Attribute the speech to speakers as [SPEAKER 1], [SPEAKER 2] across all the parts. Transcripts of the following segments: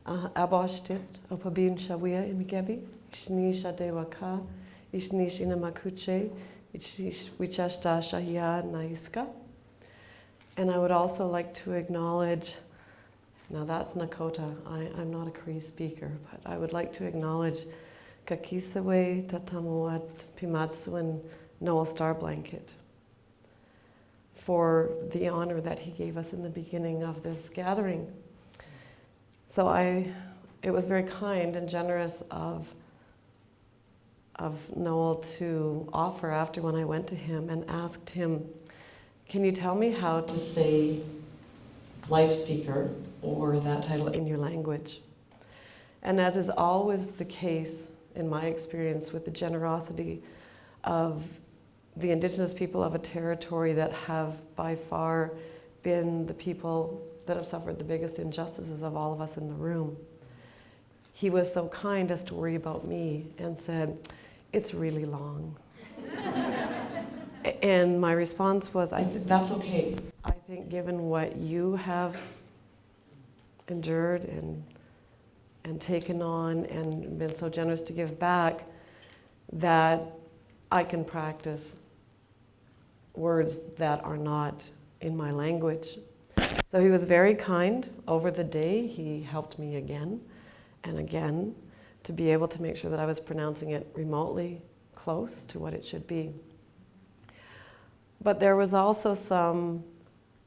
[SPEAKER 1] Abostit, Opabin Shawia Imigebi, Ishnisha Dewaka, Ishnishina Makuche, Wichashta Shahia Naiska. And I would also like to acknowledge, now that's Nakota, I'm not a Cree speaker, but I would like to acknowledge Kakisawe, Tatamuat, Pimatsu, and Noel Starblanket for the honor that he gave us in the beginning of this gathering. So it was very kind and generous of Noel to offer after when I went to him and asked him, can you tell me how to say life speaker or that title in your language? And as is always the case in my experience with the generosity of the Indigenous people of a territory that have by far been the people that have suffered the biggest injustices of all of us in the room, he was so kind as to worry about me and said, it's really long. And my response was, that's okay. I think given what you have endured and taken on and been so generous to give back, that I can practice words that are not in my language. So he was very kind. Over the day, he helped me again and again to be able to make sure that I was pronouncing it remotely close to what it should be. But there was also some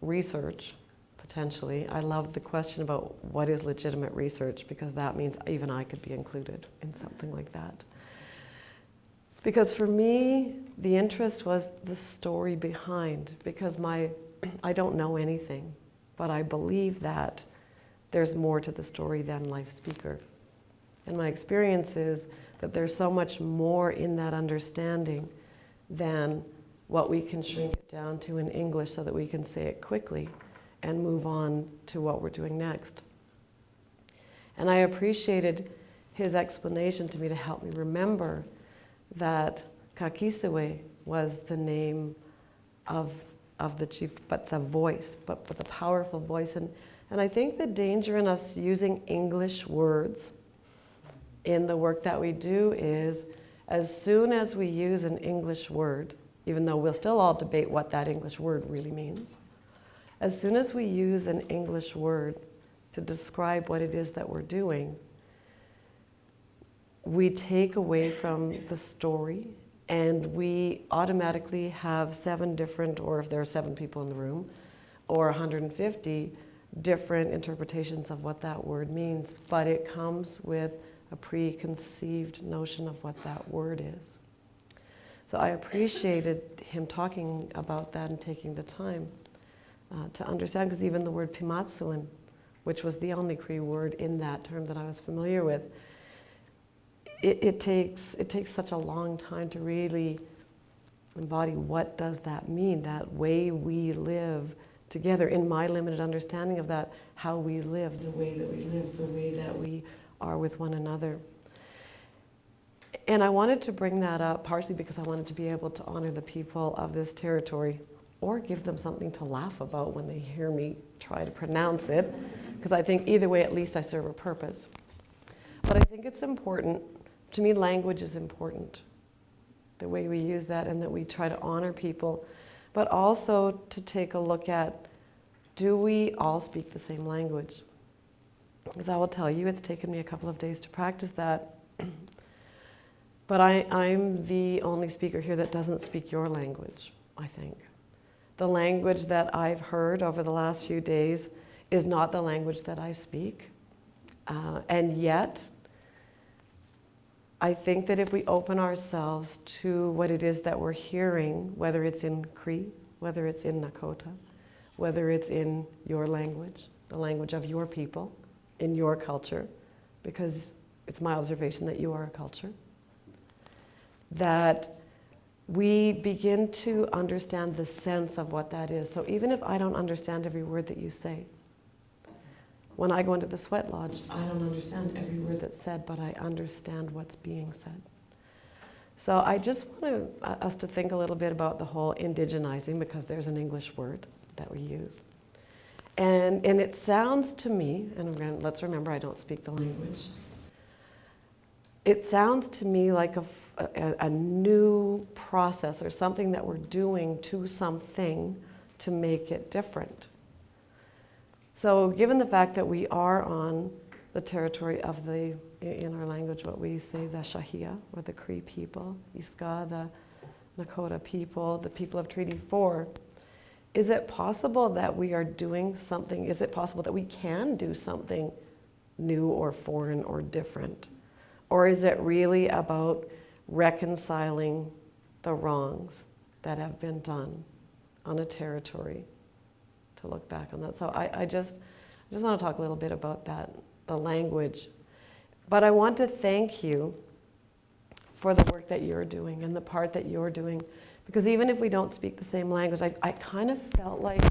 [SPEAKER 1] research, potentially. I loved the question about what is legitimate research, because that means even I could be included in something like that. Because for me, the interest was the story behind, because I don't know anything, but I believe that there's more to the story than life speaker. And my experience is that there's so much more in that understanding than what we can shrink it down to in English so that we can say it quickly and move on to what we're doing next. And I appreciated his explanation to me to help me remember that Kakisewe was the name of the chief, but the voice, but the powerful voice. And I think the danger in us using English words in the work that we do is, as soon as we use an English word, even though we'll still all debate what that English word really means, as soon as we use an English word to describe what it is that we're doing, we take away from the story, and we automatically have 7 different, or if there are 7 people in the room, or 150 different interpretations of what that word means, but it comes with a preconceived notion of what that word is. So I appreciated him talking about that and taking the time to understand, because even the word Pimatsuin, which was the only Cree word in that term that I was familiar with, it takes such a long time to really embody what does that mean, that way we live together, in my limited understanding of that, how we live, the way that we live, the way that we are with one another. And I wanted to bring that up partially because I wanted to be able to honor the people of this territory, or give them something to laugh about when they hear me try to pronounce it, because I think either way at least I serve a purpose. But I think it's important, to me language is important, the way we use that, and that we try to honor people, but also to take a look at, do we all speak the same language? Because I will tell you, it's taken me a couple of days to practice that. But I'm the only speaker here that doesn't speak your language, I think. The language that I've heard over the last few days is not the language that I speak. And yet, I think that if we open ourselves to what it is that we're hearing, whether it's in Cree, whether it's in Nakota, whether it's in your language, the language of your people, in your culture, because it's my observation that you are a culture, that we begin to understand the sense of what that is. So even if I don't understand every word that you say, when I go into the sweat lodge, I don't understand every word that's said, but I understand what's being said. So I just want us to think a little bit about the whole indigenizing, because there's an English word that we use. And it sounds to me, and again, let's remember I don't speak the language, it sounds to me like a new process or something that we're doing to something to make it different. So given the fact that we are on the territory of the, in our language, what we say, the Shahia, or the Cree people, Iska, the Nakota people, the people of Treaty 4, is it possible that we are doing something, is it possible that we can do something new or foreign or different? Or is it really about reconciling the wrongs that have been done on a territory, to look back on that? So I just want to talk a little bit about that, the language. But I want to thank you for the work that you're doing and the part that you're doing. Because even if we don't speak the same language, I kind of felt like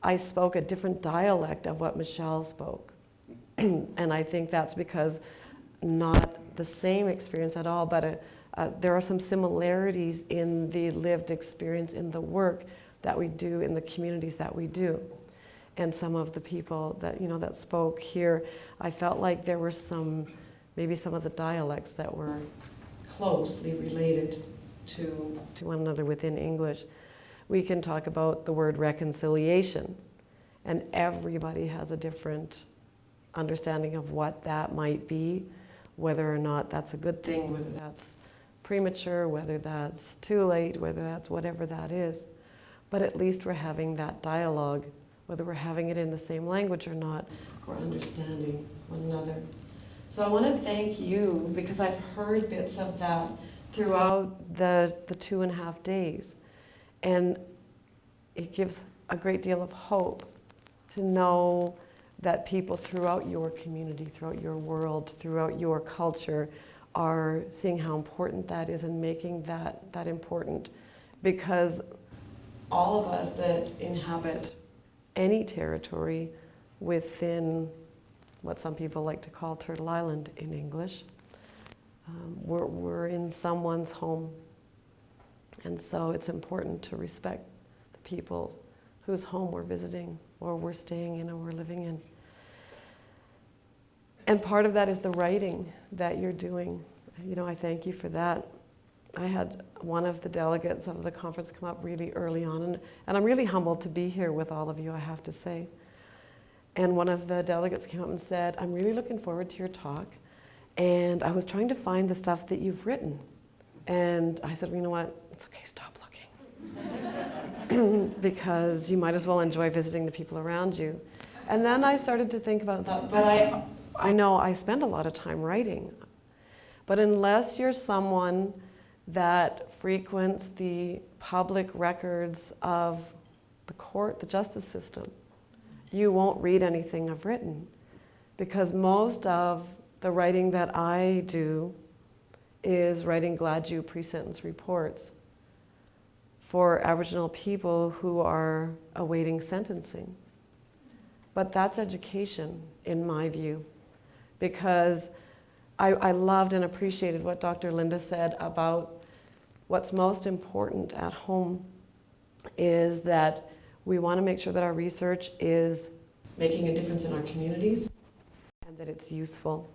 [SPEAKER 1] I spoke a different dialect of what Michelle spoke. And I think that's because not the same experience at all, but there are some similarities in the lived experience, in the work that we do, in the communities that we do. And some of the people that, you know, that spoke here, I felt like there were maybe some of the dialects that were closely related to one another within English. We can talk about the word reconciliation, and everybody has a different understanding of what that might be, whether or not that's a good thing, whether that's premature, whether that's too late, whether that's whatever that is. But at least we're having that dialogue, whether we're having it in the same language or not, we're understanding one another. So I want to thank you, because I've heard bits of that throughout the 2.5 days. And it gives a great deal of hope to know that people throughout your community, throughout your world, throughout your culture are seeing how important that is and making that important. Because all of us that inhabit any territory within what some people like to call Turtle Island in English, we're in someone's home. And so it's important to respect the people whose home we're visiting or we're staying in or we're living in. And part of that is the writing that you're doing. You know, I thank you for that. I had one of the delegates of the conference come up really early on, and I'm really humbled to be here with all of you, I have to say. And one of the delegates came up and said, I'm really looking forward to your talk, and I was trying to find the stuff that you've written. And I said, well, you know what, it's okay, stop looking. Because you might as well enjoy visiting the people around you. And then I started to think about that, but I know I spend a lot of time writing. But unless you're someone that frequents the public records of the court, the justice system, you won't read anything I've written. Because most of the writing that I do is writing Gladue pre-sentence reports for Aboriginal people who are awaiting sentencing. But that's education, in my view, because I loved and appreciated what Dr. Linda said about what's most important at home is that we want to make sure that our research is making a difference in our communities and that it's useful.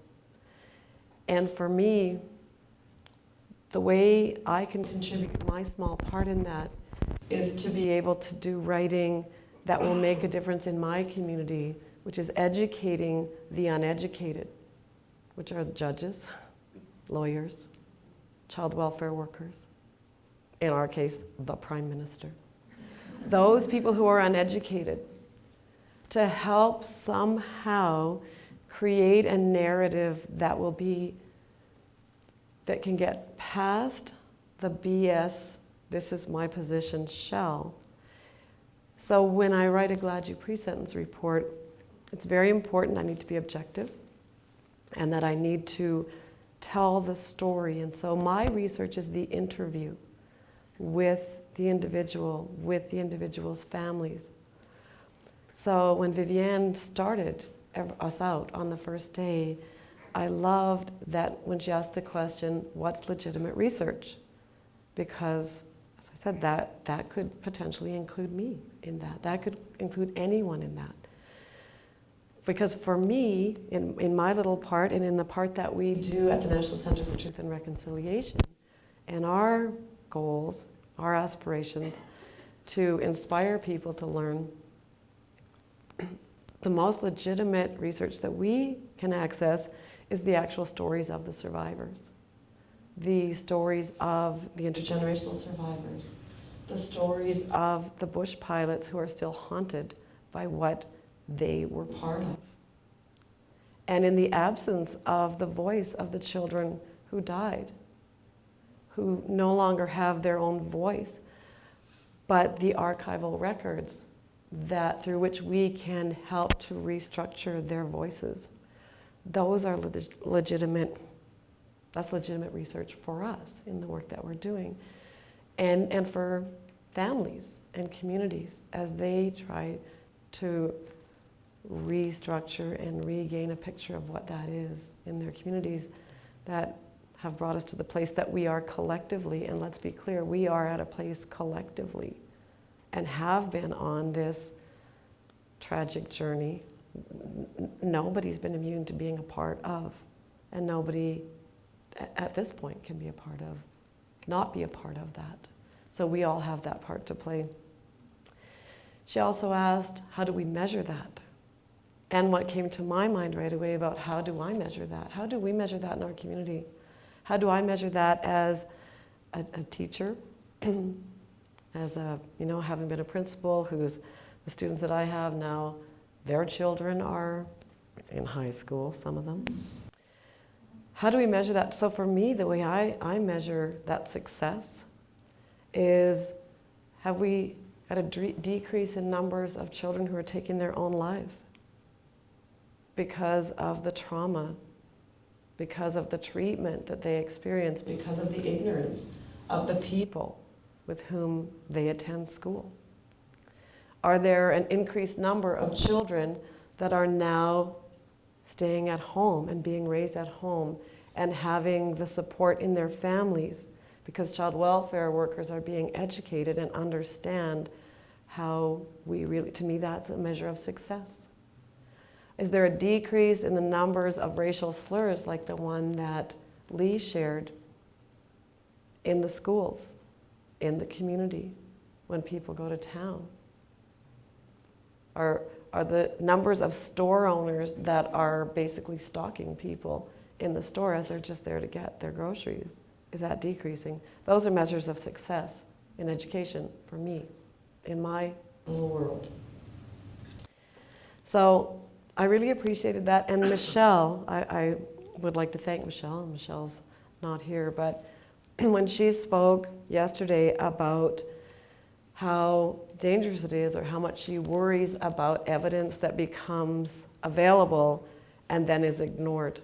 [SPEAKER 1] And for me, the way I can contribute my small part in that is to be able to do writing that will make a difference in my community, which is educating the uneducated, which are the judges, lawyers, child welfare workers, in our case, the Prime Minister. Those people who are uneducated, to help somehow create a narrative that can get past the BS, this is my position, shell. So when I write a Gladue pre-sentence report, it's very important I need to be objective and that I need to tell the story. And so my research is the interview with the individual, with the individual's families. So when Vivienne started us out on the first day, I loved that when she asked the question, what's legitimate research? Because, as I said, that could potentially include me in that. That could include anyone in that. Because for me, in my little part, and in the part that we do at the National Center for Truth and Reconciliation, and our goals, our aspirations, to inspire people to learn, the most legitimate research that we can access is the actual stories of the survivors. The stories of the intergenerational survivors. The stories of the bush pilots who are still haunted by what they were part of. And in the absence of the voice of the children who died, who no longer have their own voice, but the archival records that through which we can help to restructure their voices. Those are legitimate, that's legitimate research for us in the work that we're doing. And for families and communities as they try to restructure and regain a picture of what that is in their communities that have brought us to the place that we are collectively, and let's be clear, we are at a place collectively and have been on this tragic journey. Nobody's been immune to being a part of, and nobody at this point can be a part of, not be a part of that. So we all have that part to play. She also asked, how do we measure that? And what came to my mind right away about how do I measure that? How do we measure that in our community? How do I measure that as a teacher, as a, having been a principal who's, the students that I have now, their children are in high school, some of them. How do we measure that? So for me, the way I measure that success is, have we had a decrease in numbers of children who are taking their own lives because of the trauma, because of the treatment that they experience, because of the ignorance of the people with whom they attend school? Are there an increased number of children that are now staying at home and being raised at home and having the support in their families because child welfare workers are being educated and understand how we really, to me, that's a measure of success. Is there a decrease in the numbers of racial slurs like the one that Lee shared in the schools, in the community, when people go to town? Are the numbers of store owners that are basically stalking people in the store as they're just there to get their groceries, is that decreasing? Those are measures of success in education for me, in my little world. So I really appreciated that. And Michelle, I would like to thank Michelle, and Michelle's not here, but when she spoke yesterday about how dangerous it is or how much she worries about evidence that becomes available and then is ignored.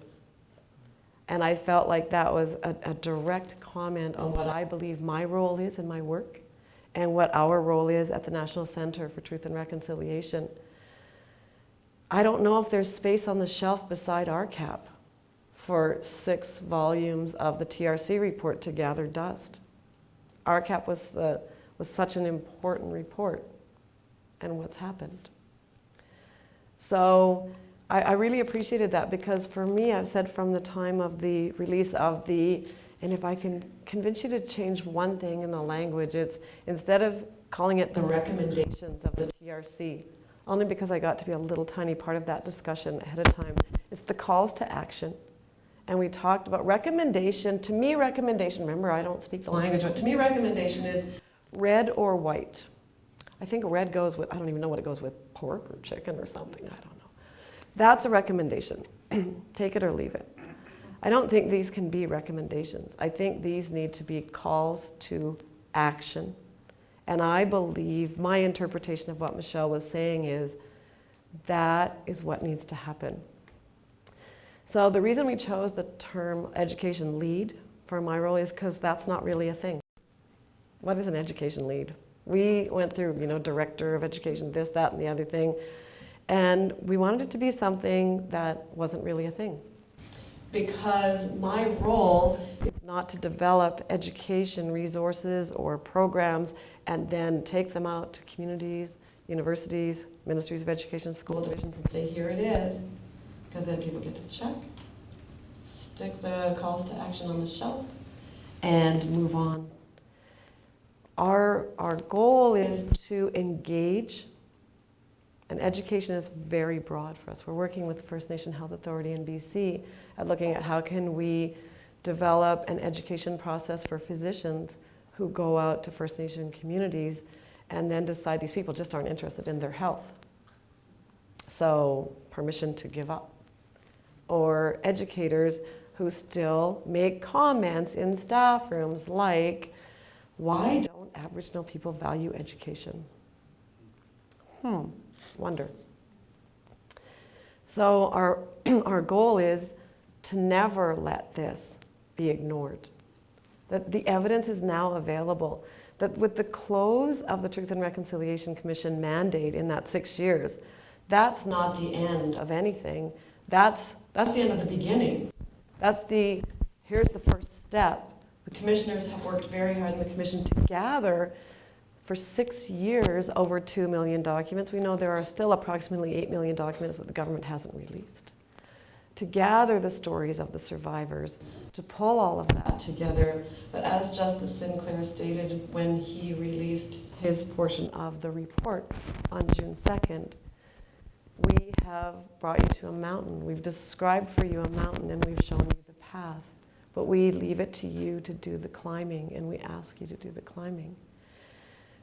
[SPEAKER 1] And I felt like that was a direct comment on what I believe my role is in my work and what our role is at the National Center for Truth and Reconciliation. I don't know if there's space on the shelf beside RCAP for 6 volumes of the TRC report to gather dust. RCAP was such an important report, and what's happened. So I really appreciated that, because for me, I've said from the time of the release of the, and if I can convince you to change one thing in the language, it's instead of calling it the recommendations of the TRC, only because I got to be a little tiny part of that discussion ahead of time, it's the calls to action. And we talked about recommendation. To me, recommendation, remember, I don't speak the language, but to me, recommendation is red or white. I think red goes with, I don't even know what it goes with, pork or chicken or something, I don't know. That's a recommendation. Take it or leave it. I don't think these can be recommendations. I think these need to be calls to action. And I believe my interpretation of what Michelle was saying is that is what needs to happen. So the reason we chose the term education lead for my role is because that's not really a thing. What is an education lead? We went through, director of education, this, that, and the other thing. And we wanted it to be something that wasn't really a thing. Because my role is not to develop education resources or programs and then take them out to communities, universities, Ministries of Education school divisions and say, here it is, because then people get to check, stick the calls to action on the shelf, and move on. Our goal is to engage, and education is very broad for us. We're working with the First Nation Health Authority in BC at looking at how can we develop an education process for physicians who go out to First Nation communities and then decide these people just aren't interested in their health. So permission to give up. Or educators who still make comments in staff rooms like, why don't Aboriginal people value education? Wonder. So our goal is to never let this be ignored. That the evidence is now available. That with the close of the Truth and Reconciliation Commission mandate in that 6 years, that's not the end of anything. That's the end of the beginning. Here's the first step. The commissioners have worked very hard in the commission to gather for 6 years over 2 million documents. We know there are still approximately 8 million documents that the government hasn't released. To gather the stories of the survivors, to pull all of that together. But as Justice Sinclair stated when he released his portion of the report on June 2nd, we have brought you to a mountain. We've described for you a mountain and we've shown you the path. But we leave it to you to do the climbing, and we ask you to do the climbing.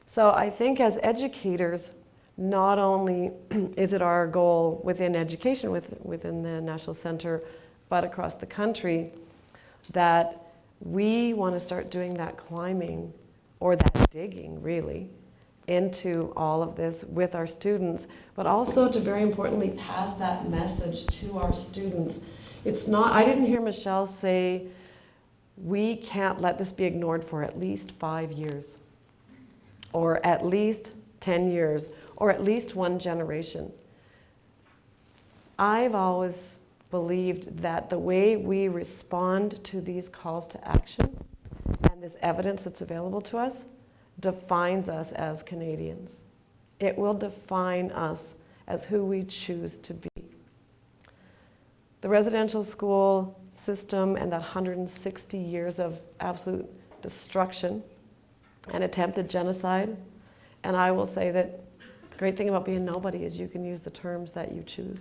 [SPEAKER 1] So I think as educators, not only is it our goal within education, within the National Center, but across the country, that we want to start doing that climbing, or that digging really, into all of this with our students, but also to very importantly pass that message to our students. It's not, I didn't hear Michelle say, we can't let this be ignored for at least 5 years, or at least 10 years, or at least one generation. I've always believed that the way we respond to these calls to action and this evidence that's available to us defines us as Canadians. It will define us as who we choose to be. The residential school system and that 160 years of absolute destruction and attempted genocide, and I will say that the great thing about being nobody is you can use the terms that you choose.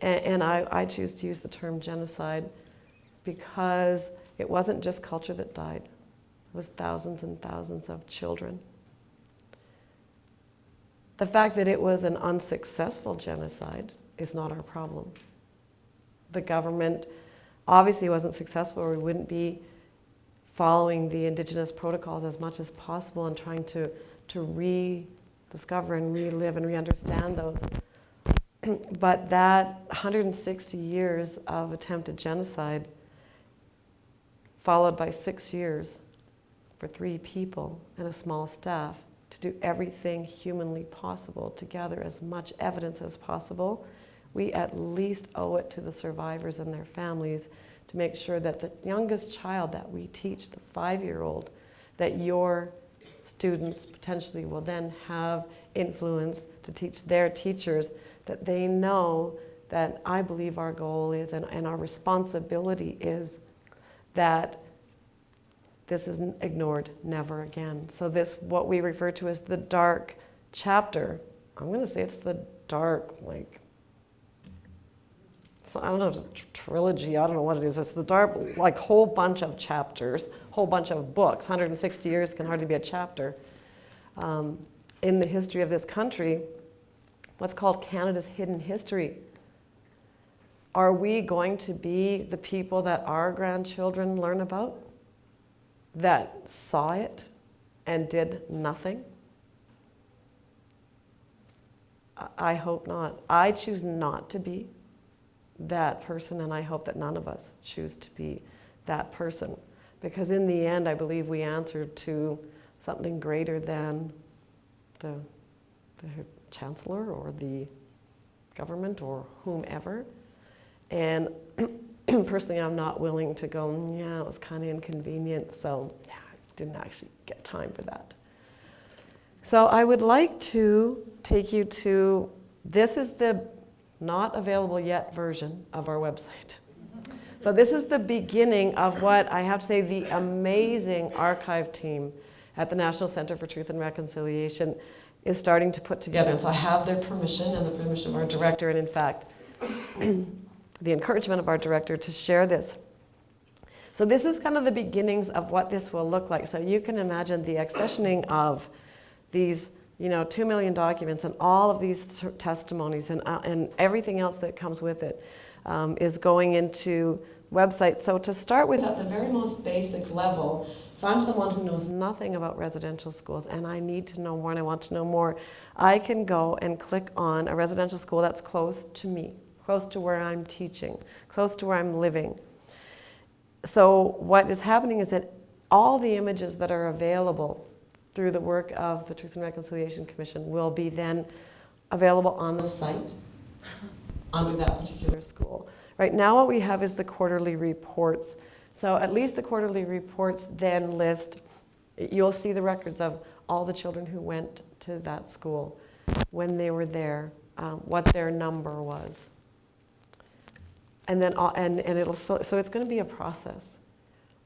[SPEAKER 1] And I choose to use the term genocide because it wasn't just culture that died. It was thousands and thousands of children. The fact that it was an unsuccessful genocide is not our problem. The government obviously wasn't successful, or we wouldn't be following the Indigenous protocols as much as possible and trying to rediscover and relive and re-understand those. But that 160 years of attempted genocide, followed by 6 years for 3 people and a small staff to do everything humanly possible to gather as much evidence as possible, we at least owe it to the survivors and their families to make sure that the youngest child that we teach, the 5-year-old, that your students potentially will then have influence to teach their teachers, that they know that I believe our goal is, and our responsibility is, that this is ignored never again. So this, what we refer to as the dark chapter, I'm going to say it's the dark, so I don't know if it's a trilogy, I don't know what it is. It's the dark, whole bunch of chapters, whole bunch of books. 160 years can hardly be a chapter. In the history of this country, what's called Canada's hidden history. Are we going to be the people that our grandchildren learn about? That saw it and did nothing? I hope not. I choose not to be that person, and I hope that none of us choose to be that person. Because in the end, I believe we answer to something greater than the chancellor or the government or whomever. And personally, I'm not willing to go, yeah, it was kind of inconvenient, so yeah, I didn't actually get time for that. So I would like to take you to, this is the not available yet version of our website. So this is the beginning of what I have to say the amazing archive team at the National Center for Truth and Reconciliation is starting to put together. And so I have their permission and the permission of our director, and in fact, the encouragement of our director to share this. So this is kind of the beginnings of what this will look like. So you can imagine the accessioning of these 2 million documents and all of these testimonies and everything else that comes with it is going into websites. So to start with, at the very most basic level, if I'm someone who knows nothing about residential schools and I need to know more and I want to know more, I can go and click on a residential school that's close to me, close to where I'm teaching, close to where I'm living. So what is happening is that all the images that are available through the work of the Truth and Reconciliation Commission will be then available on the site under that particular school. Right now what we have is the quarterly reports. So at least the quarterly reports then list, you'll see the records of all the children who went to that school, when they were there, what their number was. And then, so it's going to be a process.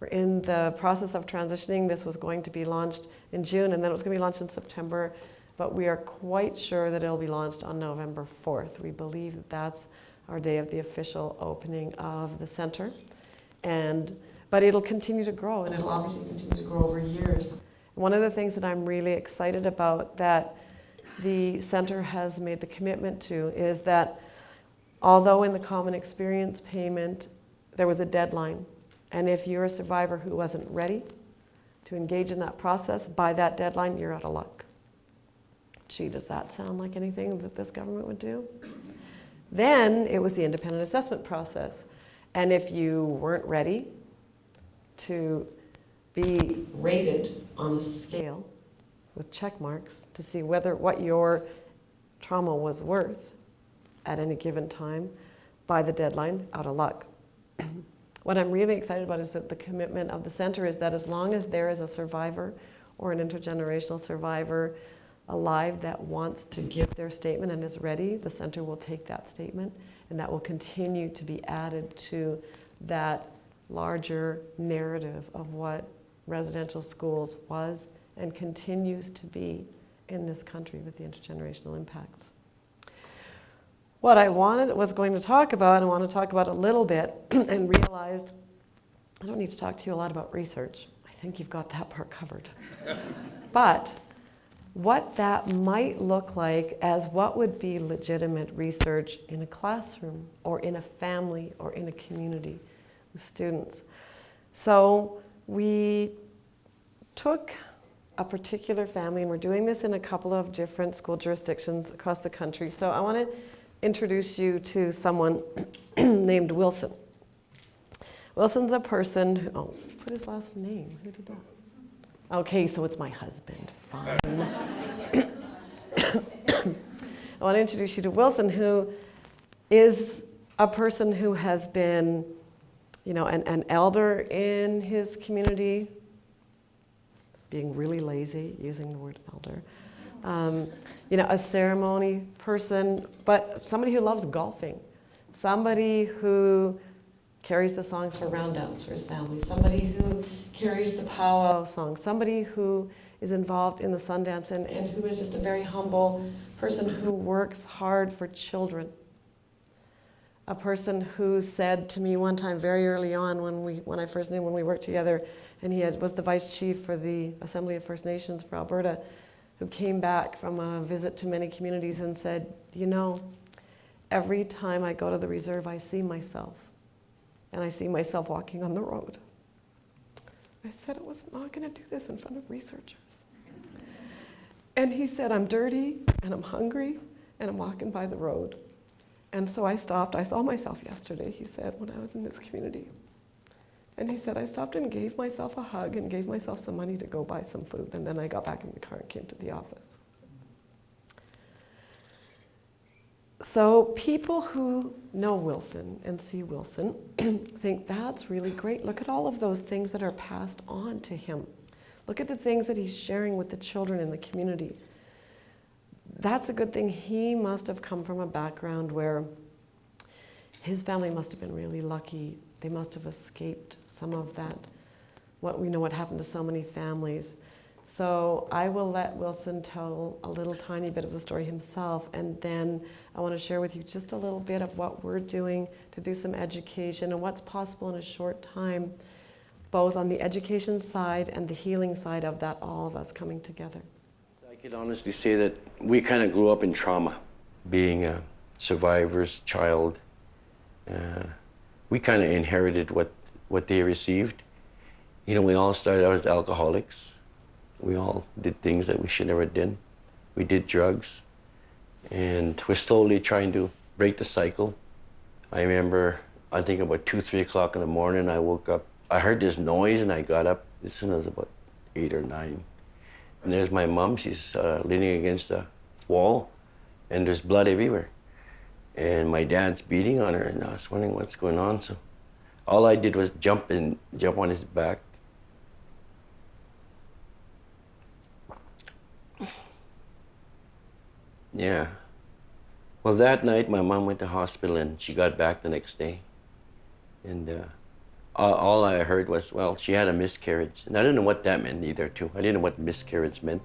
[SPEAKER 1] We're in the process of transitioning. This was going to be launched in June, and then it was going to be launched in September, but we are quite sure that it'll be launched on November 4th. We believe that that's our day of the official opening of the center. But it'll continue to grow, and it'll obviously continue to grow over years. One of the things that I'm really excited about that the center has made the commitment to is that although in the common experience payment there was a deadline, and if you're a survivor who wasn't ready to engage in that process by that deadline, you're out of luck. Gee, does that sound like anything that this government would do? Then it was the independent assessment process. And if you weren't ready to be rated on a scale with check marks to see what your trauma was worth at any given time by the deadline, out of luck. What I'm really excited about is that the commitment of the center is that as long as there is a survivor or an intergenerational survivor alive that wants to give their statement and is ready, the center will take that statement, and that will continue to be added to that larger narrative of what residential schools was and continues to be in this country with the intergenerational impacts. What I was going to talk about, and I want to talk about a little bit, and realized I don't need to talk to you a lot about research. I think you've got that part covered. But what that might look like as what would be legitimate research in a classroom or in a family or in a community with students. So we took a particular family, and we're doing this in a couple of different school jurisdictions across the country. So I want to introduce you to someone named Wilson. Wilson's a person who, put his last name, who did that? Okay, so it's my husband, fine. I want to introduce you to Wilson, who is a person who has been, an elder in his community, being really lazy, using the word elder. A ceremony person, but somebody who loves golfing, somebody who carries the songs for round downs for his family, somebody who carries the powwow song, somebody who is involved in the Sundance and who is just a very humble person who works hard for children. A person who said to me one time very early on when I first knew him, when we worked together, and he was the vice chief for the Assembly of First Nations for Alberta, who came back from a visit to many communities and said, every time I go to the reserve, I see myself. And I see myself walking on the road. I said, I was not going to do this in front of researchers. And he said, I'm dirty, and I'm hungry, and I'm walking by the road. And so I stopped. I saw myself yesterday, he said, when I was in this community. And he said, I stopped and gave myself a hug and gave myself some money to go buy some food. And then I got back in the car and came to the office. So people who know Wilson and see Wilson think that's really great. Look at all of those things that are passed on to him. Look at the things that he's sharing with the children in the community. that's a good thing. He must have come from a background where his family must have been really lucky. They must have escaped some of that, what we know what happened to so many families. So I will let Wilson tell a little tiny bit of the story himself, and then I want to share with you just a little bit of what we're doing to do some education and what's possible in a short time, both on the education side and the healing side of that, all of us coming together.
[SPEAKER 2] I could honestly say that we kind of grew up in trauma. Being a survivor's child, we kind of inherited what they received. You know, we all started out as alcoholics. We all did things that we should never did. We did drugs, and we're slowly trying to break the cycle. I remember, I think about 2, 3 o'clock in the morning, I woke up. I heard this noise, and I got up as soon as about 8 or 9. And there's my mom. She's leaning against the wall, and there's blood everywhere. And my dad's beating on her, and I was wondering what's going on. So all I did was jump on his back. Yeah. Well, that night, my mom went to hospital, and she got back the next day. And all I heard was, well, she had a miscarriage. And I didn't know what that meant either, too. I didn't know what miscarriage meant.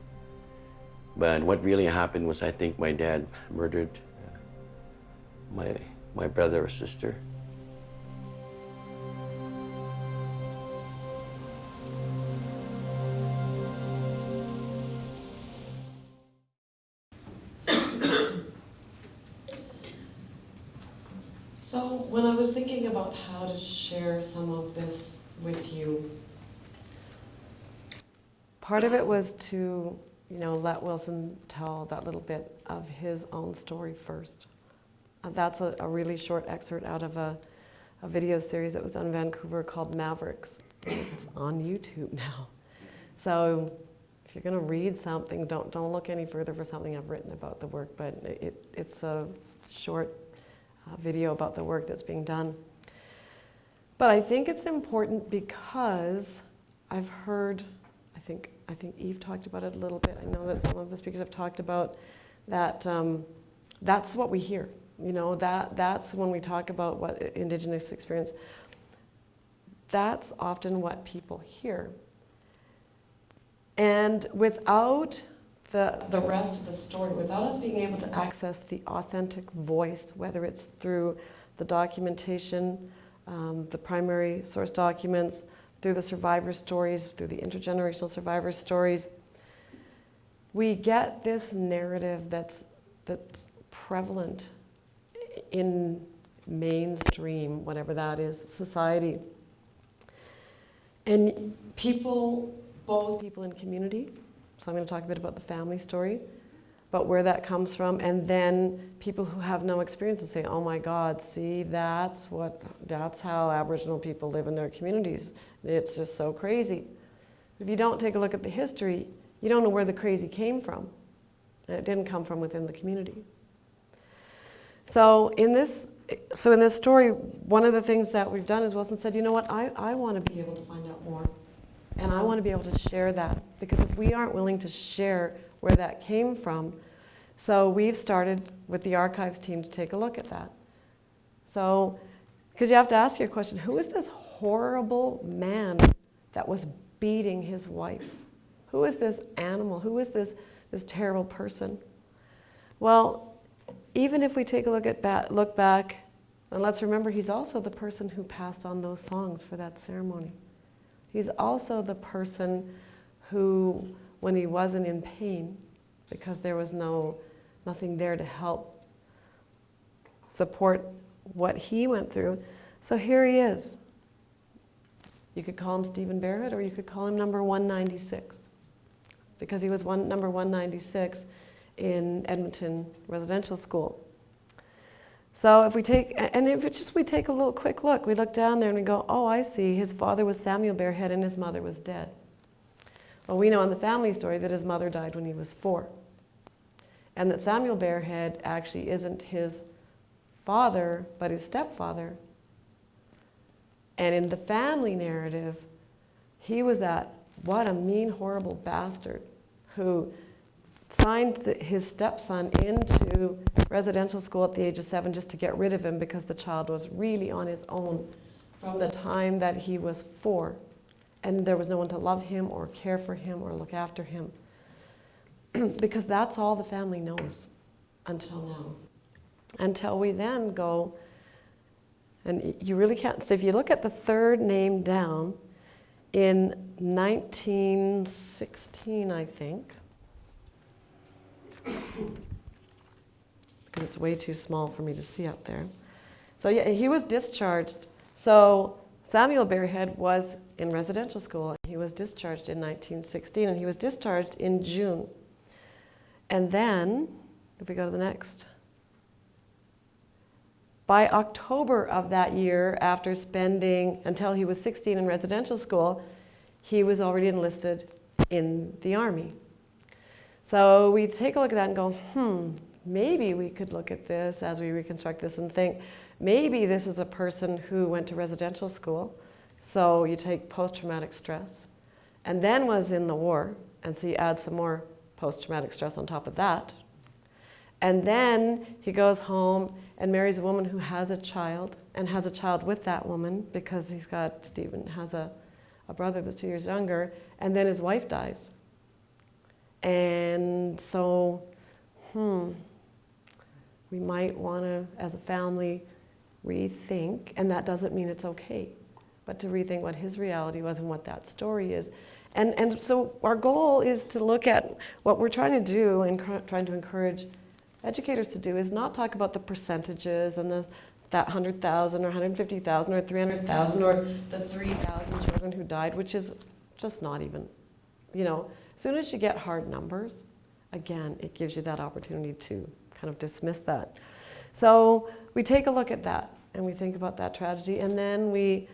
[SPEAKER 2] But what really happened was, I think my dad murdered my brother or sister.
[SPEAKER 1] So when I was thinking about how to share some of this with you, part of it was to, let Wilson tell that little bit of his own story first. That's a really short excerpt out of a video series that was done in Vancouver called Mavericks. It's on YouTube now. So if you're going to read something, don't look any further for something I've written about the work, but it's a short video about the work that's being done. But I think it's important because I've heard, I think Eve talked about it a little bit. I know that some of the speakers have talked about that. That's what we hear. That's when we talk about what Indigenous experience. That's often what people hear. And without the rest of the story, without us being able to access the authentic voice, whether it's through the documentation, the primary source documents, through the survivor stories, through the intergenerational survivor stories, we get this narrative that's prevalent in mainstream, whatever that is, society. And both people in community, so I'm going to talk a bit about the family story, but where that comes from, and then people who have no experience and say, oh my God, see, that's how Aboriginal people live in their communities. It's just so crazy. If you don't take a look at the history, you don't know where the crazy came from. And it didn't come from within the community. So in this story, one of the things that we've done is Wilson said, you know what, I want to be able to find out more. And I want to be able to share that, because if we aren't willing to share where that came from, so we've started with the archives team to take a look at that. So, because you have to ask your question, who is this horrible man that was beating his wife? Who is this animal? Who is this terrible person? Well, even if we take a look back, and let's remember he's also the person who passed on those songs for that ceremony. He's also the person who, when he wasn't in pain, because there was nothing there to help support what he went through. So here he is. You could call him Stephen Bearhead, or you could call him number 196, because he was number 196 in Edmonton Residential School. So we take a little quick look, we look down there and we go, oh, I see, his father was Samuel Bearhead and his mother was dead. Well, we know in the family story that his mother died when he was 4. And that Samuel Bearhead actually isn't his father, but his stepfather. And in the family narrative, he was what a mean, horrible bastard who signed his stepson into residential school at the age of 7 just to get rid of him because the child was really on his own from the time that he was 4. And there was no one to love him or care for him or look after him. Because that's all the family knows until now. Until we then go, and you really can't, so if you look at the third name down, in 1916, I think, because it's way too small for me to see up there. So yeah, he was discharged. So Samuel Bearhead was in residential school. He was discharged in 1916, and he was discharged in June. And then, if we go to the next, by October of that year, after spending until he was 16 in residential school, he was already enlisted in the Army. So we take a look at that and go, maybe we could look at this as we reconstruct this and think, maybe this is a person who went to residential school. So you take post-traumatic stress, and then was in the war, and so you add some more post-traumatic stress on top of that. And then he goes home and marries a woman who has a child, and has a child with that woman because Stephen has a brother that's 2 years younger, and then his wife dies. And so, we might want to, as a family, rethink, and that doesn't mean it's okay, but to rethink what his reality was and what that story is. And so our goal is to look at what we're trying to do and trying to encourage educators to do is not talk about the percentages and that 100,000 or 150,000 or 300,000 or the 3,000 children who died, which is just not even, as soon as you get hard numbers, again, it gives you that opportunity to kind of dismiss that. So we take a look at that and we think about that tragedy, and then we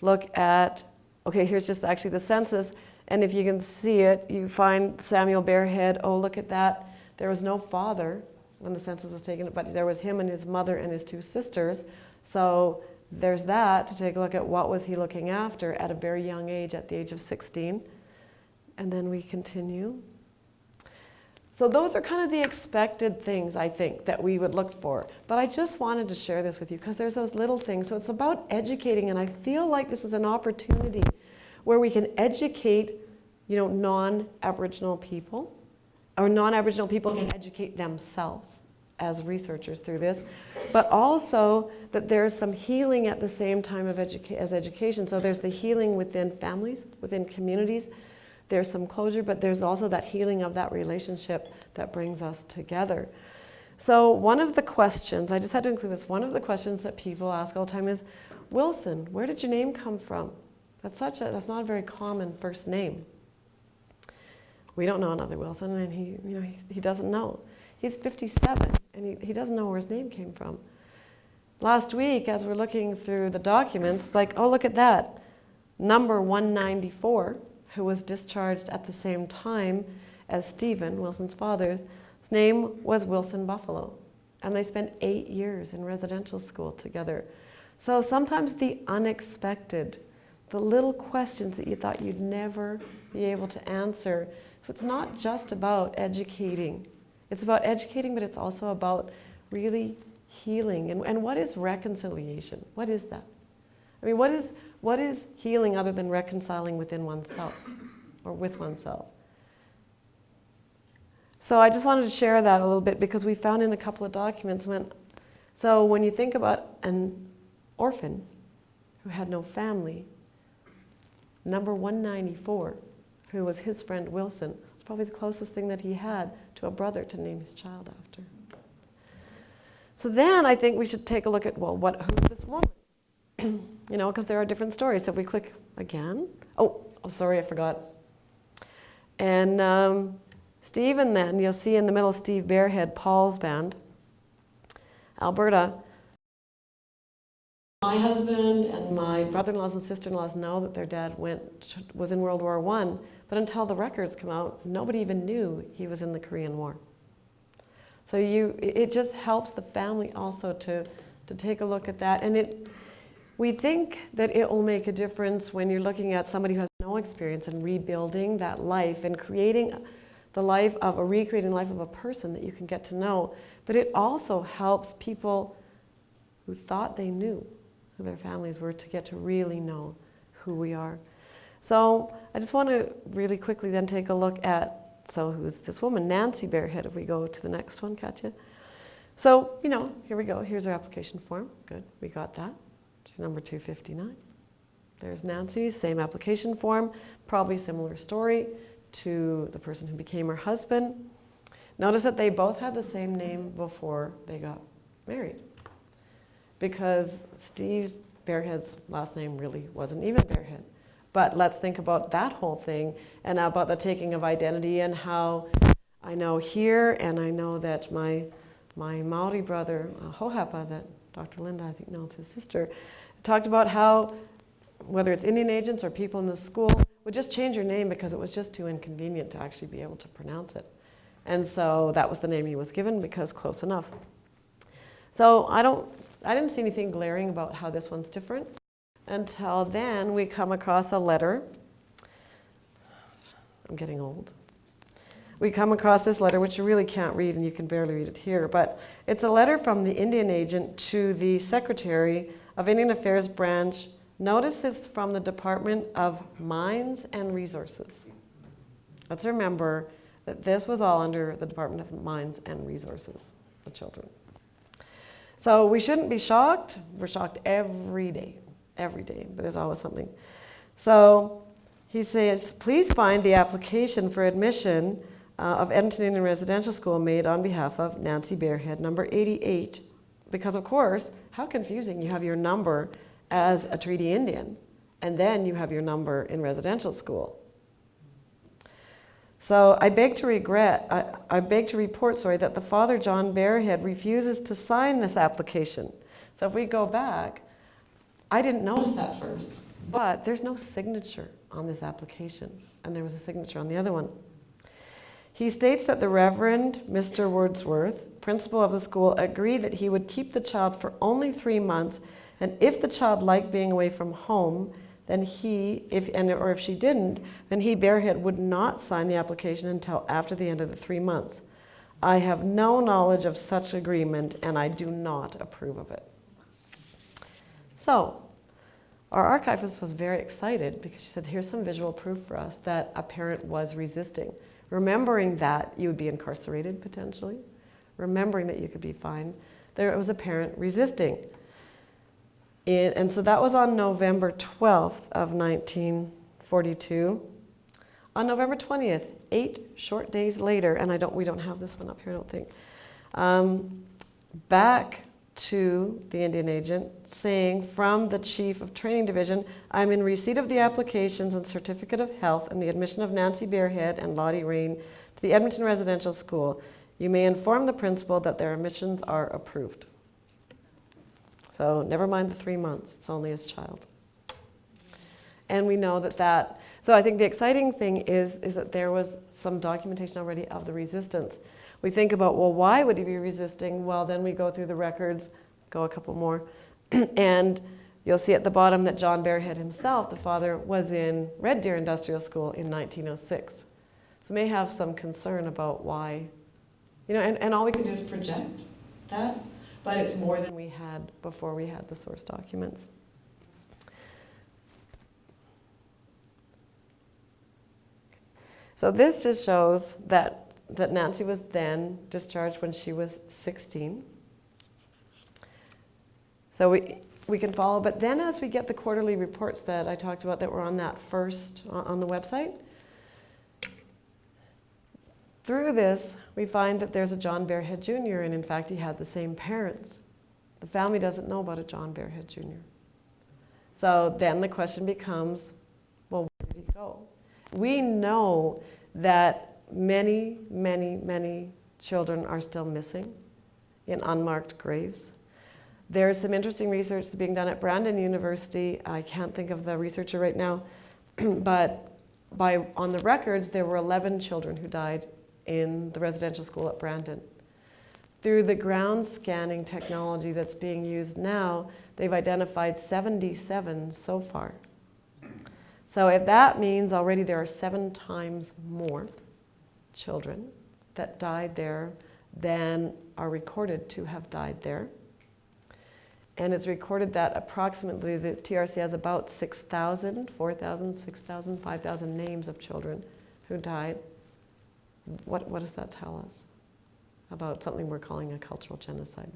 [SPEAKER 1] look at, okay, here's just actually the census, and if you can see it, you find Samuel Bearhead, oh, look at that. There was no father when the census was taken, but there was him and his mother and his 2 sisters. So there's that to take a look at what was he looking after at a very young age, at the age of 16. And then we continue. So those are kind of the expected things, I think, that we would look for. But I just wanted to share this with you because there's those little things. So it's about educating, and I feel like this is an opportunity where we can educate, non-Aboriginal people, or non-Aboriginal people can educate themselves as researchers through this, but also that there's some healing at the same time as education. So there's the healing within families, within communities. There's some closure, but there's also that healing of that relationship that brings us together. So one of the questions, I just had to include this, one of the questions that people ask all the time is, Wilson, where did your name come from? That's not a very common first name. We don't know another Wilson, and he doesn't know. He's 57, and he doesn't know where his name came from. Last week, as we're looking through the documents, like, oh, look at that. Number 194, who was discharged at the same time as Stephen, Wilson's father, his name was Wilson Buffalo. And they spent 8 years in residential school together. So sometimes the unexpected, the little questions that you thought you'd never be able to answer. So it's not just about educating. It's about educating, but it's also about really healing. And what is reconciliation? What is that? I mean, what is healing other than reconciling within oneself or with oneself? So I just wanted to share that a little bit because we found in a couple of documents when you think about an orphan who had no family, number 194, who was his friend Wilson, was probably the closest thing that he had to a brother to name his child after. So then I think we should take a look at, who's this woman? Because there are different stories. So if we click again, oh, sorry, I forgot. And Stephen then, you'll see in the middle, Steve Bearhead, Paul's band, Alberta. My husband and my brother-in-laws and sister-in-laws know that their dad was in World War I, but until the records come out, nobody even knew he was in the Korean War. So it just helps the family also to take a look at that. And we think that it will make a difference when you're looking at somebody who has no experience in rebuilding that life and creating the life of a recreating the life of a person that you can get to know, but it also helps people who thought they knew who their families were to get to really know who we are. So I just want to really quickly then take a look at, so who's this woman, Nancy Bearhead, if we go to the next one, Katya. So, here we go. Here's our application form. Good, we got that. She's number 259. There's Nancy, same application form, probably similar story to the person who became her husband. Notice that they both had the same name before they got married, because Steve Bearhead's last name really wasn't even Bearhead. But let's think about that whole thing and about the taking of identity, and how I know here, and I know that my Maori brother, Hohapa, that Dr. Linda, I think knows his sister, talked about how, whether it's Indian agents or people in the school, would just change your name because it was just too inconvenient to actually be able to pronounce it. And so that was the name he was given, because close enough. So I didn't see anything glaring about how this one's different until then we come across a letter. I'm getting old. We come across this letter, which you really can't read, and you can barely read it here, but it's a letter from the Indian agent to the Secretary of Indian Affairs Branch. Notice it's from the Department of Mines and Resources. Let's remember that this was all under the Department of Mines and Resources, the children. So we shouldn't be shocked. We're shocked every day, but there's always something. So he says, please find the application for admission of Edmonton Indian Residential School made on behalf of Nancy Bearhead, number 88. Because of course, how confusing, you have your number as a treaty Indian, and then you have your number in residential school. So I beg to report, that the father, John Bearhead, refuses to sign this application. So if we go back, I didn't notice that first, but there's no signature on this application, and there was a signature on the other one. He states that the Reverend Mr. Wordsworth, principal of the school, agreed that he would keep the child for only 3 months, and if the child liked being away from home, then if she didn't, then he, Bearhead, would not sign the application until after the end of the 3 months. I have no knowledge of such agreement, and I do not approve of it. So, our archivist was very excited because she said, here's some visual proof for us that a parent was resisting. Remembering that you would be incarcerated potentially, remembering that you could be fined, there was a parent resisting. And so that was on November 12th of 1942. On November 20th, 8 short days later, and we don't have this one up here, I don't think, back to the Indian agent saying, from the Chief of Training Division, I'm in receipt of the applications and certificate of health and the admission of Nancy Bearhead and Lottie Rain to the Edmonton Residential School. You may inform the principal that their admissions are approved. So never mind the 3 months, it's only his child. And we know that, so I think the exciting thing is that there was some documentation already of the resistance. We think about, well, why would he be resisting? Well, then we go through the records, go a couple more, and you'll see at the bottom that John Bearhead himself, the father, was in Red Deer Industrial School in 1906. So may have some concern about why, and all we can do is project that, but it's more than we had before we had the source documents. So this just shows that Nancy was then discharged when she was 16. So we can follow, but then as we get the quarterly reports that I talked about that were on that first, on the website, through this, we find that there's a John Bearhead Jr., and in fact, he had the same parents. The family doesn't know about a John Bearhead Jr. So then the question becomes, well, where did he go? We know that many, many, many children are still missing in unmarked graves. There's some interesting research being done at Brandon University. I can't think of the researcher right now, but on the records, there were 11 children who died in the residential school at Brandon. Through the ground scanning technology that's being used now, they've identified 77 so far. So if that means already there are 7 times more, children that died there than are recorded to have died there. And it's recorded that approximately the TRC has about 6,000, 4,000, 6,000, 5,000 names of children who died. What does that tell us about something we're calling a cultural genocide?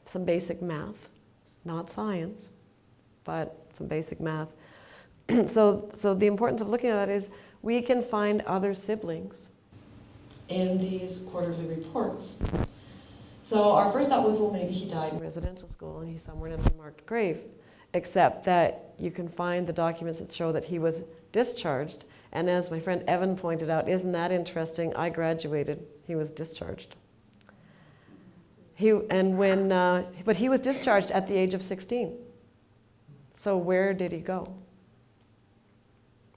[SPEAKER 1] Some basic math, not science, but some basic math. So the importance of looking at that is we can find other siblings in these quarterly reports. So our first thought was, well, maybe he died in residential school and he's somewhere in an unmarked grave, except that you can find the documents that show that he was discharged. And as my friend Evan pointed out, isn't that interesting? I graduated, he was discharged. But he was discharged at the age of 16. So where did he go?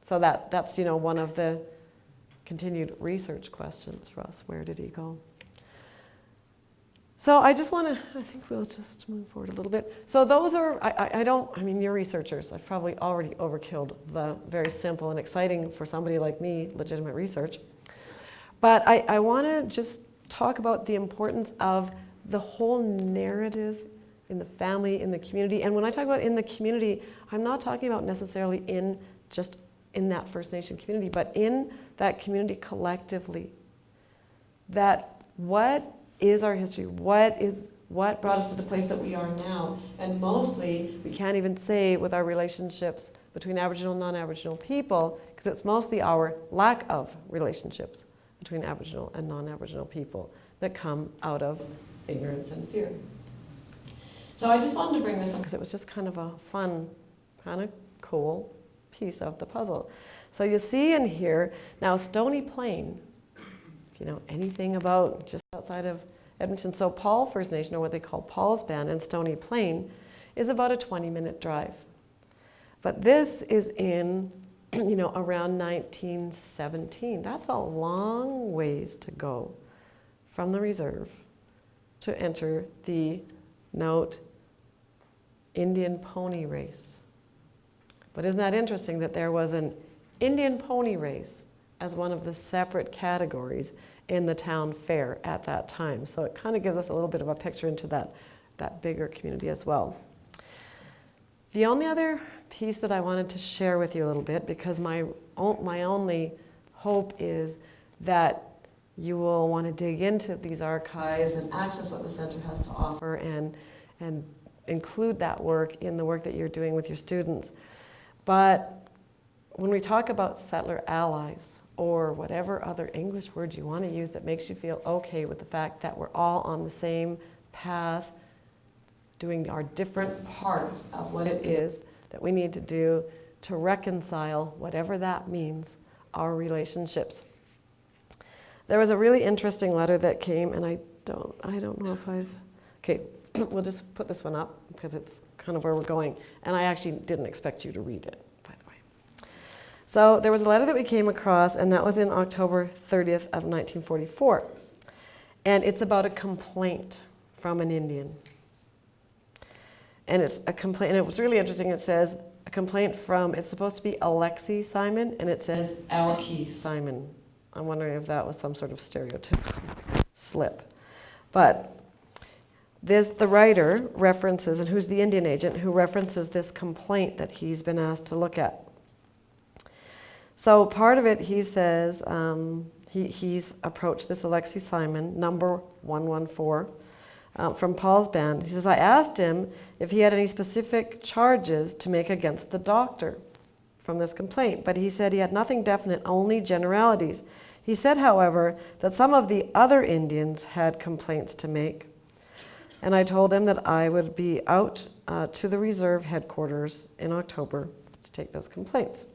[SPEAKER 1] So that's one of the continued research questions for us. Where did he go? So I think we'll just move forward a little bit. So those are, you're researchers. I've probably already overkilled the very simple and exciting for somebody like me, legitimate research. But I want to just talk about the importance of the whole narrative in the family, in the community. And when I talk about in the community, I'm not talking about necessarily just in that First Nation community, but in that community collectively. That what is our history? What brought us to the place that we are now? And mostly, we can't even say with our relationships between Aboriginal and non-Aboriginal people, because it's mostly our lack of relationships between Aboriginal and non-Aboriginal people that come out of ignorance and fear. So I just wanted to bring this up because it was just kind of a fun, kind of cool piece of the puzzle. So you see in here, now Stony Plain, if you know anything about just outside of Edmonton, so Paul First Nation, or what they call Paul's Band, and Stony Plain is about a 20-minute drive. But this is in, around 1917. That's a long ways to go from the reserve to enter the, note, Indian pony race. But isn't that interesting that there was an Indian pony race as one of the separate categories in the town fair at that time? So it kind of gives us a little bit of a picture into that bigger community as well. The only other piece that I wanted to share with you a little bit, because my only hope is that you will want to dig into these archives and access what the center has to offer and include that work in the work that you're doing with your students. But when we talk about settler allies, or whatever other English word you want to use that makes you feel okay with the fact that we're all on the same path, doing our different parts of what it is that we need to do to reconcile, whatever that means, our relationships. There was a really interesting letter that came, and I don't know if okay, we'll just put this one up because it's kind of where we're going. And I actually didn't expect you to read it, by the way. So there was a letter that we came across, and that was in October 30th of 1944. And it's about a complaint from an Indian. And it's a complaint, and it was really interesting. It says, a complaint from, it's supposed to be Alexi Simon, and it says Alki Simon. I'm wondering if that was some sort of stereotypical slip. But the writer references, and who's the Indian agent, who references this complaint that he's been asked to look at. So part of it, he says, he's approached this Alexi Simon, number 114, from Paul's Band. He says, I asked him if he had any specific charges to make against the doctor from this complaint, but he said he had nothing definite, only generalities. He said, however, that some of the other Indians had complaints to make. And I told him that I would be out to the reserve headquarters in October to take those complaints.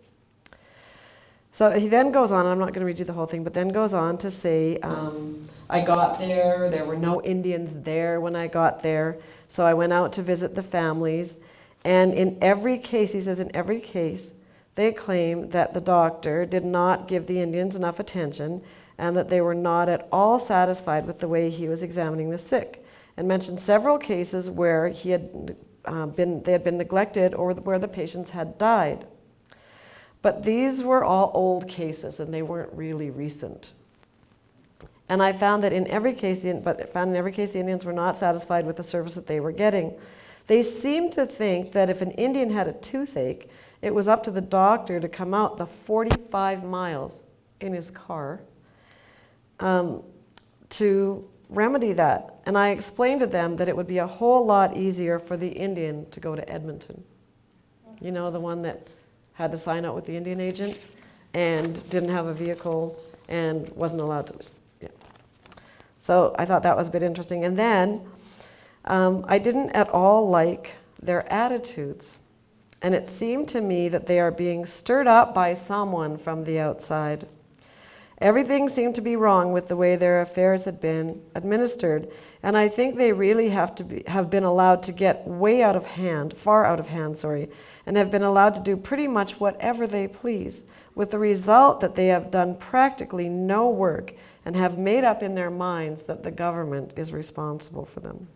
[SPEAKER 1] So he then goes on, I'm not going to read you the whole thing, but then goes on to say, I got there were no Indians there when I got there, so I went out to visit the families, and in every case, he says, in every case, they claim that the doctor did not give the Indians enough attention and that they were not at all satisfied with the way he was examining the sick, and mentioned several cases where they had been neglected or where the patients had died. But these were all old cases, and they weren't really recent. And I found that in every case, the Indians were not satisfied with the service that they were getting. They seemed to think that if an Indian had a toothache, it was up to the doctor to come out the 45 miles in his car to remedy that. And I explained to them that it would be a whole lot easier for the Indian to go to Edmonton. You know, the one that had to sign out with the Indian agent and didn't have a vehicle and wasn't allowed to leave. Yeah. So I thought that was a bit interesting. And then I didn't at all like their attitudes. And it seemed to me that they are being stirred up by someone from the outside. Everything seemed to be wrong with the way their affairs had been administered. And I think they really have been allowed to get far out of hand, and have been allowed to do pretty much whatever they please, with the result that they have done practically no work and have made up in their minds that the government is responsible for them.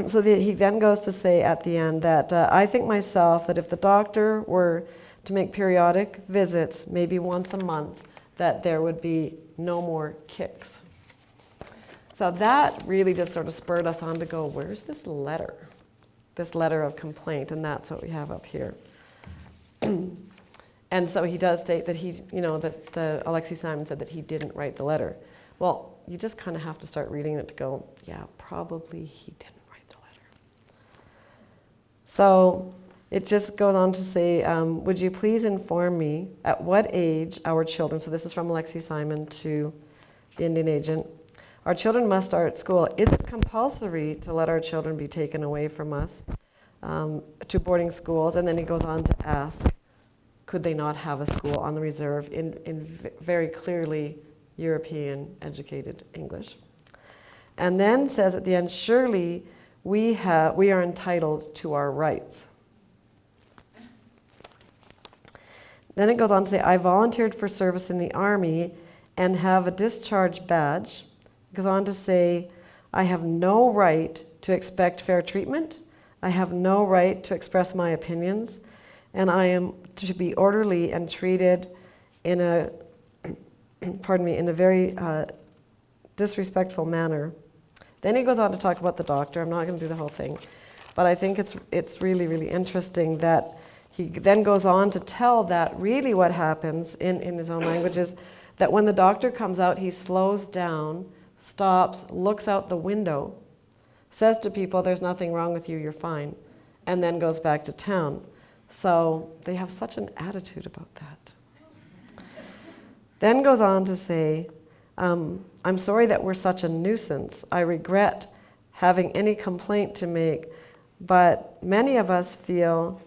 [SPEAKER 1] So he then goes to say at the end that I think myself that if the doctor were to make periodic visits, maybe once a month, that there would be no more kicks. So that really just sort of spurred us on to go, where's this letter? This letter of complaint, and that's what we have up here. And so he does state that that Alexei Simon said that he didn't write the letter. Well, you just kind of have to start reading it to go, yeah, probably he didn't write the letter. So it just goes on to say, would you please inform me at what age our children, so this is from Alexei Simon to the Indian agent, our children must start school. Is it compulsory to let our children be taken away from us to boarding schools? And then he goes on to ask, could they not have a school on the reserve in very clearly European educated English? And then says at the end, surely we are entitled to our rights. Then it goes on to say, I volunteered for service in the Army and have a discharge badge. It goes on to say, I have no right to expect fair treatment. I have no right to express my opinions. And I am to be orderly and treated in a very disrespectful manner. Then he goes on to talk about the doctor. I'm not going to do the whole thing. But I think it's really, really interesting that he then goes on to tell that really what happens in his own language is that when the doctor comes out, he slows down, stops, looks out the window, says to people, there's nothing wrong with you, you're fine, and then goes back to town. So they have such an attitude about that. Then goes on to say, I'm sorry that we're such a nuisance. I regret having any complaint to make, but many of us feel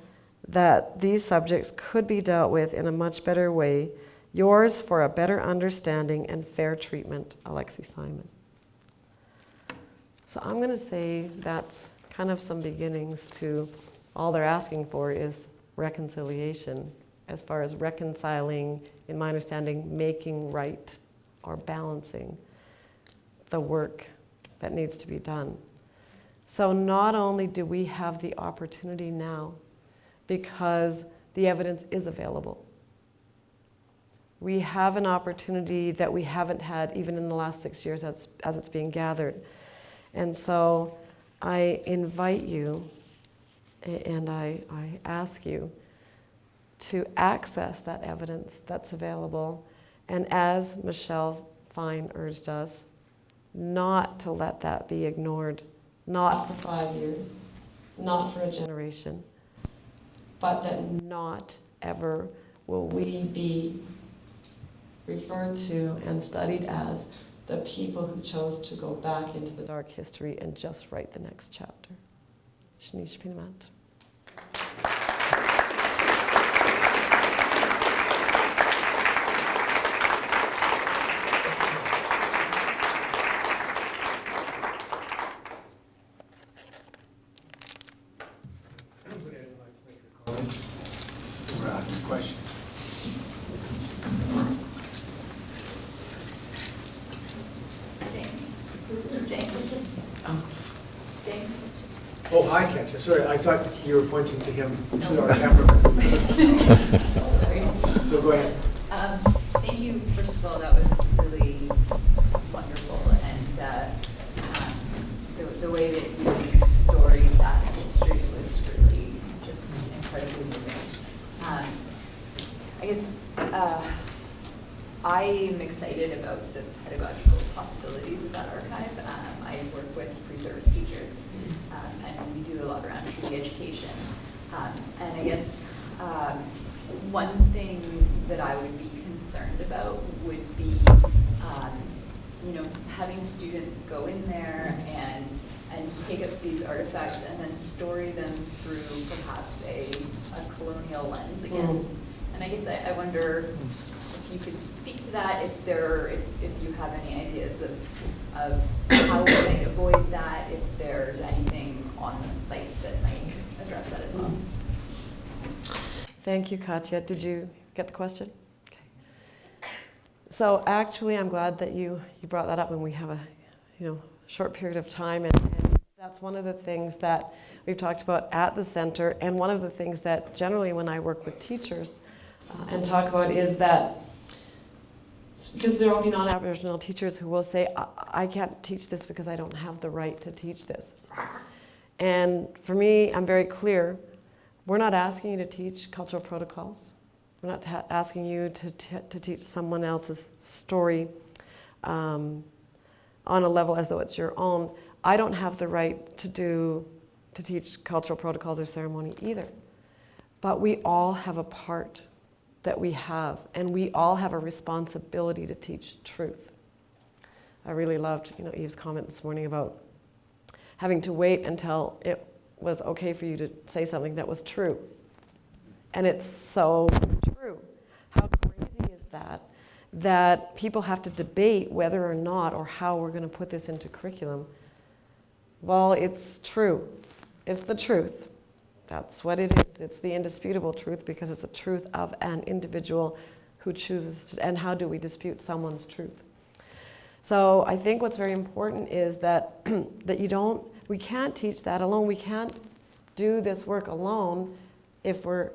[SPEAKER 1] that these subjects could be dealt with in a much better way. Yours for a better understanding and fair treatment, Alexei Simon. So I'm going to say that's kind of some beginnings to all they're asking for is reconciliation, as far as reconciling, in my understanding, making right or balancing the work that needs to be done. So not only do we have the opportunity now, because the evidence is available. We have an opportunity that we haven't had even in the last 6 years as it's being gathered. And so I invite you and I ask you to access that evidence that's available. And as Michelle Fine urged us, not to let that be ignored, not for 5 years, not for a generation, but that not ever will we be referred to and studied as the people who chose to go back into the dark history and just write the next chapter. Shnish Pinamat.
[SPEAKER 3] We're asking a question.
[SPEAKER 4] James.
[SPEAKER 3] Oh, hi, Katja. Sorry, I thought you were pointing to him, to our cameraman.
[SPEAKER 4] Sorry.
[SPEAKER 3] So go ahead.
[SPEAKER 4] Thank you, first of all, that was really wonderful, and the way that you storied that history was really just incredibly moving. I guess I'm excited about the pedagogical possibilities of that archive. I work with pre-service teachers, and we do a lot around community education. And I guess one thing that I would be concerned about would be, having students go in there and take up these artifacts and then story them through perhaps a colonial lens again. And I guess I wonder if you could speak to that, if you have any ideas of how we might avoid that, if there's anything on the site that might address that as well.
[SPEAKER 1] Thank you, Katja. Did you get the question? Okay. So actually, I'm glad that you brought that up when we have a short period of time, and that's one of the things that we've talked about at the center, and one of the things that generally when I work with teachers and talk about is that, because there will be non-Aboriginal teachers who will say, I can't teach this because I don't have the right to teach this. And for me, I'm very clear, we're not asking you to teach cultural protocols. We're not asking you to teach someone else's story on a level as though it's your own. I don't have the right to teach cultural protocols or ceremony either. But we all have a part that we have, and we all have a responsibility to teach truth. I really loved Eve's comment this morning about having to wait until it was okay for you to say something that was true. And it's so true. How crazy is that people have to debate whether or not or how we're going to put this into curriculum? Well, it's true. It's the truth. That's what it is. It's the indisputable truth because it's the truth of an individual who chooses to, and how do we dispute someone's truth? So I think what's very important is that we can't teach that alone. We can't do this work alone if we're,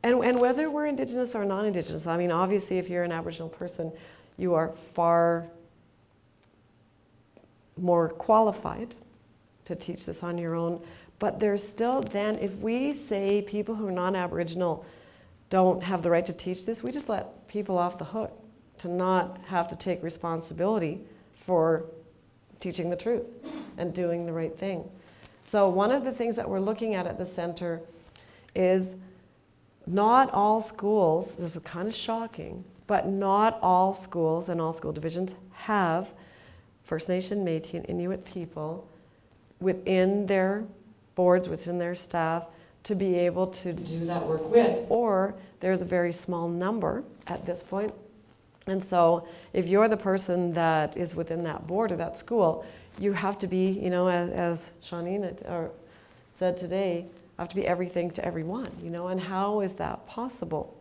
[SPEAKER 1] and whether we're Indigenous or non-Indigenous. I mean, obviously, if you're an Aboriginal person, you are far more qualified to teach this on your own. But there's still then, if we say people who are non-Aboriginal don't have the right to teach this, we just let people off the hook to not have to take responsibility for teaching the truth and doing the right thing. So one of the things that we're looking at the center is not all schools, this is kind of shocking, but not all schools and all school divisions have First Nation, Métis, and Inuit people within their boards, within their staff, to be able to do that work with. Or there's a very small number at this point. And so if you're the person that is within that board or that school, you have to be, as Charlene said today, have to be everything to everyone, and how is that possible?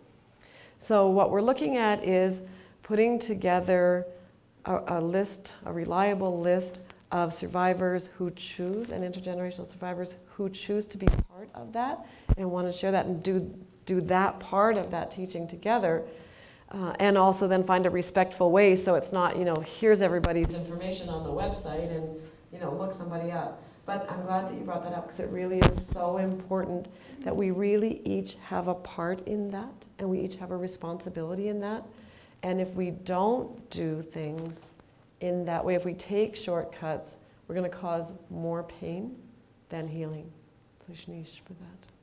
[SPEAKER 1] So what we're looking at is putting together a list, a reliable list of survivors who choose, and intergenerational survivors who choose to be part of that and want to share that and do that part of that teaching together, and also then find a respectful way so it's not, here's everybody's information on the website and, look somebody up. But I'm glad that you brought that up because it really is so important that we really each have a part in that and we each have a responsibility in that. And if we don't do things in that way, if we take shortcuts, we're going to cause more pain than healing. So Shanish for that.